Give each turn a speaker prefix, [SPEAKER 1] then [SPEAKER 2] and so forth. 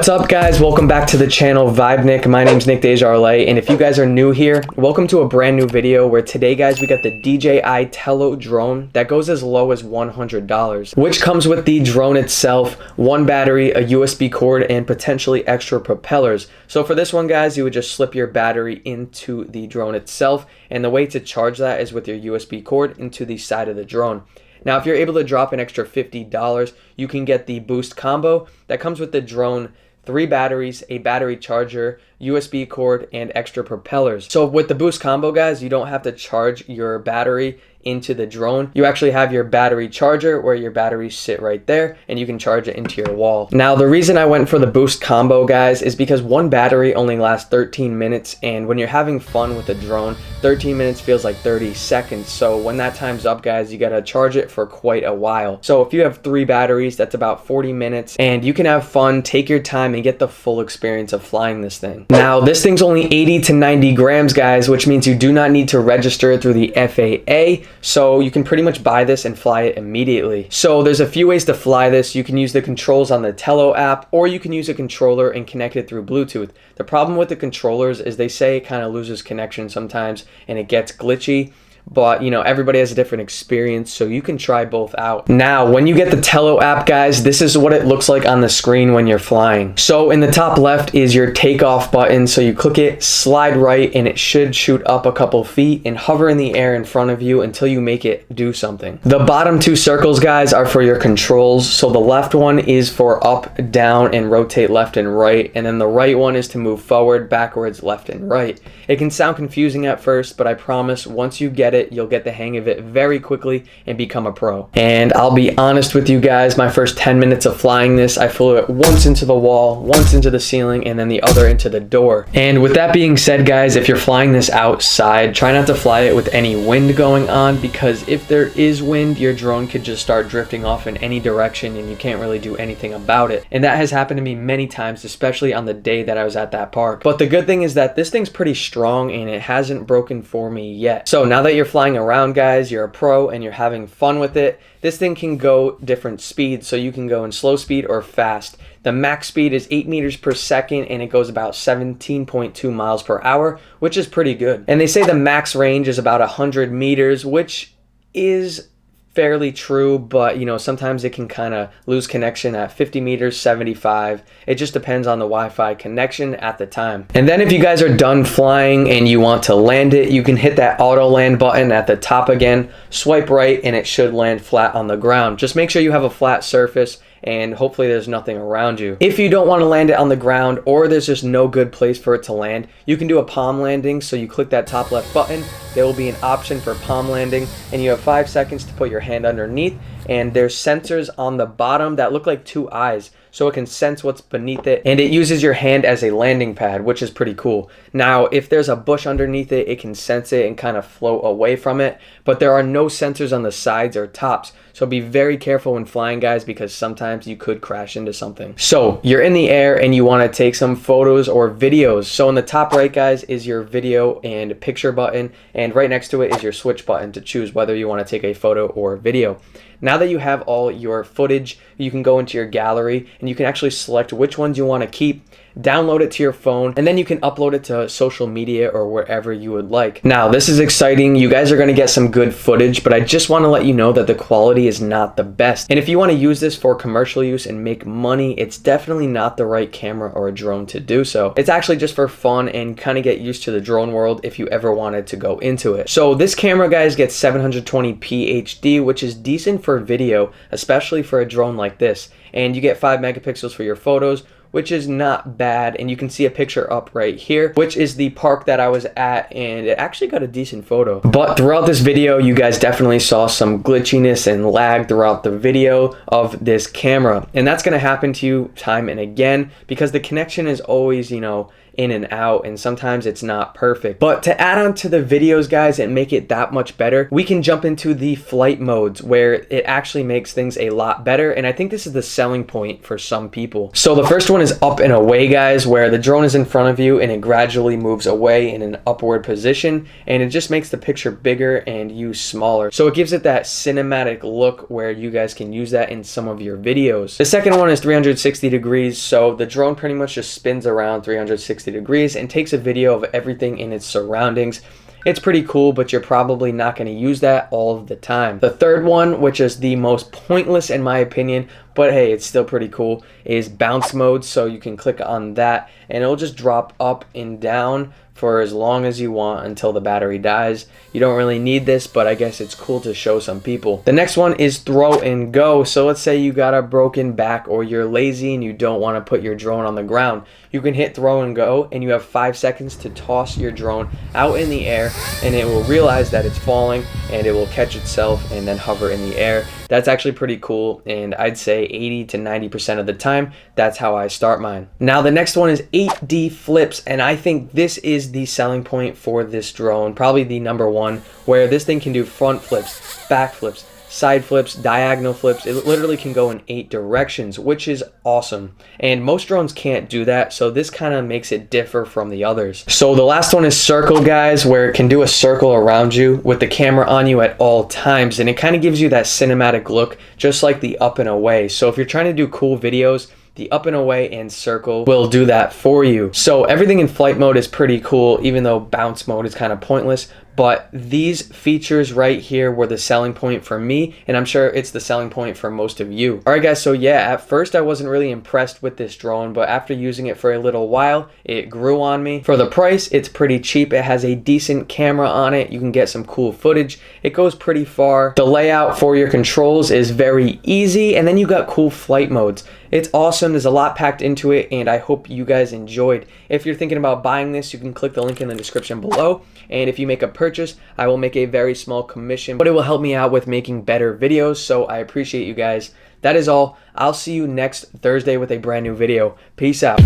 [SPEAKER 1] What's up, guys? Welcome back to the channel Vibe Nick. My name's Nick Desjarlais, and if you guys are new here, welcome to a brand new video where today, guys, we got the DJI Tello drone that goes as low as $100, which comes with the drone itself, one battery, a USB cord, and potentially extra propellers. So for this one, guys, you would just slip your battery into the drone itself, and the way to charge that is with your USB cord into the side of the drone. Now, if you're able to drop an extra $50, you can get the boost combo that comes with the drone, 3 batteries, a battery charger, USB cord, and extra propellers. So with the boost combo, guys, you don't have to charge your battery into the drone. You actually have your battery charger where your batteries sit right there, and you can charge it into your wall. Now, the reason I went for the boost combo, guys, is because one battery only lasts 13 minutes, and when you're having fun with a drone, 13 minutes feels like 30 seconds. So when that time's up, guys, you gotta charge it for quite a while. So if you have 3 batteries, that's about 40 minutes, and you can have fun, take your time, and get the full experience of flying this thing. Now, this thing's only 80 to 90 grams, guys, which means you do not need to register it through the FAA. So you can pretty much buy this and fly it immediately. So there's a few ways to fly this. You can use the controls on the Tello app, or you can use a controller and connect it through Bluetooth. The problem with the controllers is they say it kind of loses connection sometimes and it gets glitchy. But, you know, everybody has a different experience, so you can try both out. Now, when you get the Tello app, guys, this is what it looks like on the screen when you're flying. So in the top left is your takeoff button. So you click it, slide right, and it should shoot up a couple feet and hover in the air in front of you until you make it do something. The bottom 2 circles, guys, are for your controls. So the left one is for up, down, and rotate left and right. And then the right one is to move forward, backwards, left, and right. It can sound confusing at first, but I promise once you get it, you'll get the hang of it very quickly and become a pro. And I'll be honest with you guys, my first 10 minutes of flying this, I flew it once into the wall, once into the ceiling, and then the other into the door. And with that being said, guys, if you're flying this outside, try not to fly it with any wind going on, because if there is wind, your drone could just start drifting off in any direction and you can't really do anything about it. And that has happened to me many times, especially on the day that I was at that park. But the good thing is that this thing's pretty strong and it hasn't broken for me yet. So now that you're flying around, guys, you're a pro and you're having fun with it, this thing can go different speeds. So you can go in slow speed or fast. The max speed is 8 meters per second and it goes about 17.2 miles per hour, which is pretty good. And they say the max range is about 100 meters, which is fairly true, but you know, sometimes it can kind of lose connection at 50 meters, 75. It just depends on the Wi-Fi connection at the time. And then if you guys are done flying and you want to land it, you can hit that auto land button at the top again, swipe right, and it should land flat on the ground. Just make sure you have a flat surface and hopefully there's nothing around you. If you don't want to land it on the ground or there's just no good place for it to land, you can do a palm landing. So you click that top left button, there will be an option for palm landing, and you have 5 seconds to put your hand underneath, and there's sensors on the bottom that look like 2 eyes, so it can sense what's beneath it, and it uses your hand as a landing pad, which is pretty cool. Now, if there's a bush underneath it, it can sense it and kind of float away from it, but there are no sensors on the sides or tops, so be very careful when flying, guys, because sometimes you could crash into something. So you're in the air and you want to take some photos or videos. So in the top right, guys, is your video and picture button, and right next to it is your switch button to choose whether you want to take a photo or video. Now that you have all your footage, you can go into your gallery and you can actually select which ones you want to keep, download it to your phone, and then you can upload it to social media or wherever you would like. Now, this is exciting. You guys are going to get some good footage, but I just want to let you know that the quality is not the best. And if you want to use this for commercial use and make money, it's definitely not the right camera or a drone to do so. It's actually just for fun and kind of get used to the drone world if you ever wanted to go into it. So this camera, guys, gets 720p HD, which is decent for video, especially for a drone like this. And you get 5 megapixels for your photos, which is not bad, and you can see a picture up right here, which is the park that I was at, and it actually got a decent photo. But throughout this video, you guys definitely saw some glitchiness and lag throughout the video of this camera, and that's gonna happen to you time and again because the connection is always, you know, in and out, and sometimes it's not perfect. But to add on to the videos, guys, and make it that much better, we can jump into the flight modes where it actually makes things a lot better, and I think this is the selling point for some people. So the first one is up and away, guys, where the drone is in front of you and it gradually moves away in an upward position, and it just makes the picture bigger and you smaller. So it gives it that cinematic look where you guys can use that in some of your videos. The second one is 360 degrees. So the drone pretty much just spins around 360 degrees and takes a video of everything in its surroundings. It's pretty cool, but you're probably not going to use that all of the time. The third one, which is the most pointless in my opinion, but hey, it's still pretty cool, is bounce mode. So you can click on that and it'll just drop up and down for as long as you want until the battery dies. You don't really need this, but I guess it's cool to show some people. The next one is throw and go. So let's say you got a broken back or you're lazy and you don't want to put your drone on the ground. You can hit throw and go and you have 5 seconds to toss your drone out in the air, and it will realize that it's falling and it will catch itself and then hover in the air. That's actually pretty cool, and I'd say 80 to 90% of the time, that's how I start mine. Now the next one is 8D flips, and I think this is the selling point for this drone, probably the number one, where this thing can do front flips, back flips, side flips, diagonal flips. It literally can go in 8 directions, which is awesome. And most drones can't do that, so this kind of makes it differ from the others. So the last one is circle, guys, where it can do a circle around you with the camera on you at all times, and it kind of gives you that cinematic look, just like the up and away. So if you're trying to do cool videos, the up and away and circle will do that for you. So everything in flight mode is pretty cool, even though bounce mode is kind of pointless. But these features right here were the selling point for me, and I'm sure it's the selling point for most of you. All right, guys, so yeah, at first I wasn't really impressed with this drone, but after using it for a little while, it grew on me. For the price, it's pretty cheap. It has a decent camera on it. You can get some cool footage. It goes pretty far. The layout for your controls is very easy, and then you got cool flight modes. It's awesome. There's a lot packed into it, and I hope you guys enjoyed. If you're thinking about buying this, you can click the link in the description below, and if you make a purchase, I will make a very small commission, but it will help me out with making better videos, so I appreciate you guys. That is all. I'll see you next Thursday with a brand new video. Peace out.